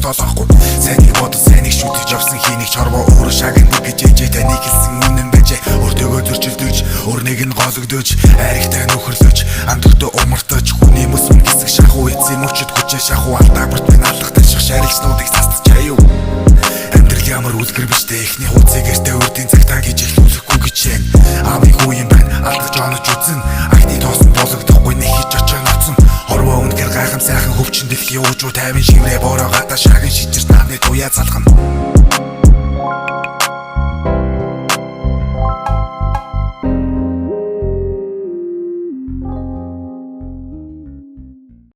тоолоохгүй. Сайныг бодол сайныг шүтэж явсан хийнийг чорвоо өөрөө шагнад гэж ээжээ таныг хэлсэн үнэн байжээ. Өөртөөгөө зөрчилдөж өрнөг нь гологдож айрагтай нөхөрлөж амдөгтөө умартаж хүний мөс мөн хэсэг шахуу эцсийн мөчөд хүчээ шахуу алдаа бүрт минь аллагтай шах шарилчнуудыг цастаж аяв. Амьдрал ямар үлгэр биштэй эхний хуудсыг эртээ үрдийн цагтаа гэж ихлүүлэхгүй гэж шин аавыг хүү юм байна алдаж онож үзэн агны тоосон болгохдохгүй нэг хич очоо ноцсон хорвоо үнэхэр гайхам сайхан хөвчин дэлхий уужуу тайван шиврээ бороо гадаа шаган шижирт наадны туяа залхана.